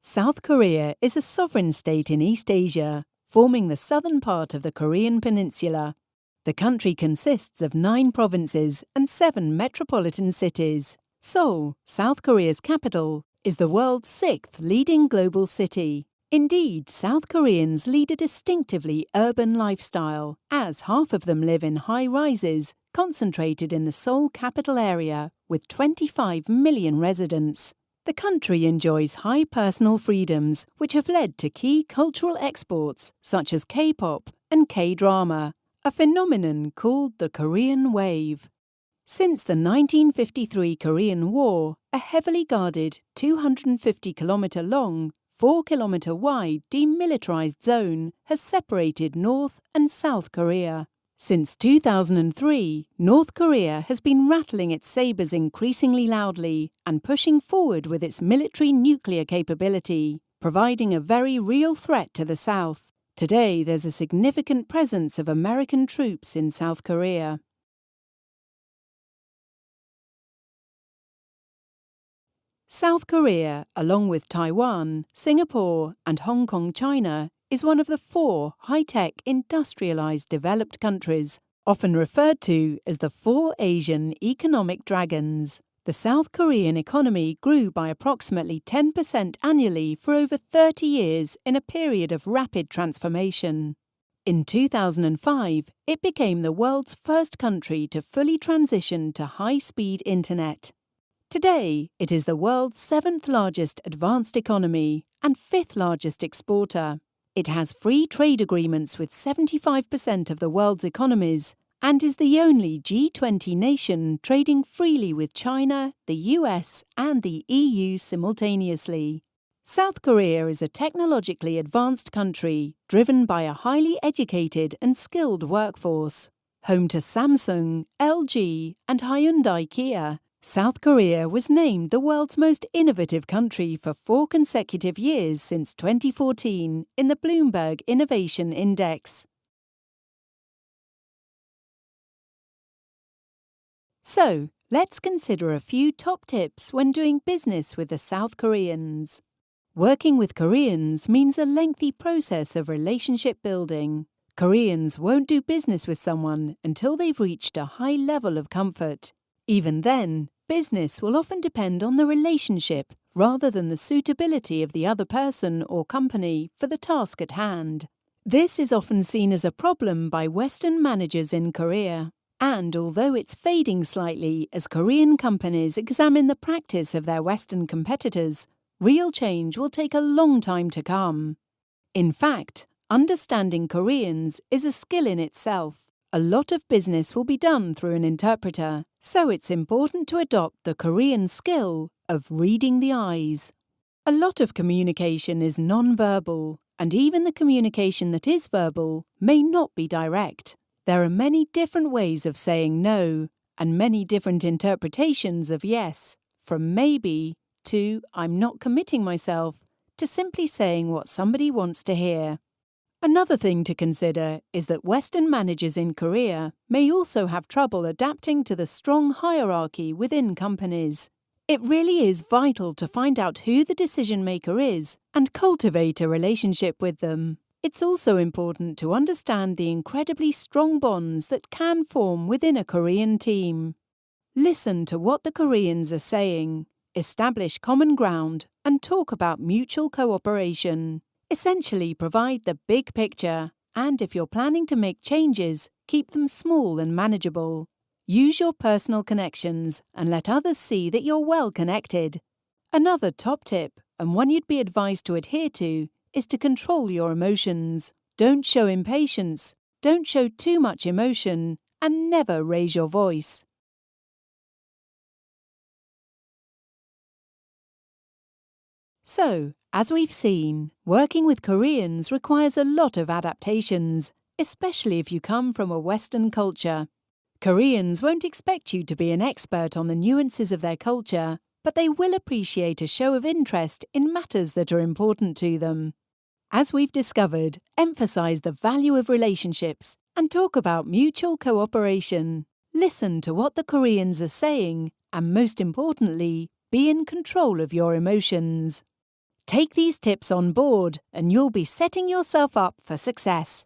South Korea is a sovereign state in East Asia, forming the southern part of the Korean peninsula. The country consists of 9 provinces and 7 metropolitan cities. Seoul, South Korea's capital, is the world's 6th leading global city. Indeed, South Koreans lead a distinctively urban lifestyle, as half of them live in high-rises concentrated in the Seoul capital area, with 25 million residents. The country enjoys high personal freedoms, which have led to key cultural exports such as K-pop and K-drama, a phenomenon called the Korean Wave. Since the 1953 Korean War, a heavily guarded 250-kilometre-long, 4-kilometre-wide demilitarized zone has separated North and South Korea. Since 2003, North Korea has been rattling its sabres increasingly loudly and pushing forward with its military nuclear capability, providing a very real threat to the South. Today, there's a significant presence of American troops in South Korea. South Korea, along with Taiwan, Singapore, and Hong Kong, China, is one of the 4 high-tech, industrialized developed countries, often referred to as the 4 Asian economic dragons. The South Korean economy grew by approximately 10% annually for over 30 years in a period of rapid transformation. In 2005, it became the world's first country to fully transition to high-speed internet. Today, it is the world's 7th largest advanced economy and 5th largest exporter. It has free trade agreements with 75% of the world's economies and is the only G20 nation trading freely with China, the US, and the EU simultaneously. South Korea is a technologically advanced country driven by a highly educated and skilled workforce. Home to Samsung, LG, and Hyundai Kia, South Korea was named the world's most innovative country for 4 consecutive years since 2014 in the Bloomberg Innovation Index. So, let's consider a few top tips when doing business with the South Koreans. Working with Koreans means a lengthy process of relationship building. Koreans won't do business with someone until they've reached a high level of comfort. Even then, business will often depend on the relationship rather than the suitability of the other person or company for the task at hand. This is often seen as a problem by Western managers in Korea. And although it's fading slightly as Korean companies examine the practice of their Western competitors, real change will take a long time to come. In fact, understanding Koreans is a skill in itself. A lot of business will be done through an interpreter, so it's important to adopt the Korean skill of reading the eyes. A lot of communication is non-verbal, and even the communication that is verbal may not be direct. There are many different ways of saying no, and many different interpretations of yes, from maybe to I'm not committing myself, to simply saying what somebody wants to hear. Another thing to consider is that Western managers in Korea may also have trouble adapting to the strong hierarchy within companies. It really is vital to find out who the decision maker is and cultivate a relationship with them. It's also important to understand the incredibly strong bonds that can form within a Korean team. Listen to what the Koreans are saying, establish common ground, and talk about mutual cooperation. Essentially, provide the big picture, and if you're planning to make changes, keep them small and manageable. Use your personal connections and let others see that you're well connected. Another top tip, and one you'd be advised to adhere to, is to control your emotions. Don't show impatience, don't show too much emotion, and never raise your voice. So, as we've seen, working with Koreans requires a lot of adaptations, especially if you come from a Western culture. Koreans won't expect you to be an expert on the nuances of their culture, but they will appreciate a show of interest in matters that are important to them. As we've discovered, emphasize the value of relationships and talk about mutual cooperation. Listen to what the Koreans are saying and, most importantly, be in control of your emotions. Take these tips on board and you'll be setting yourself up for success.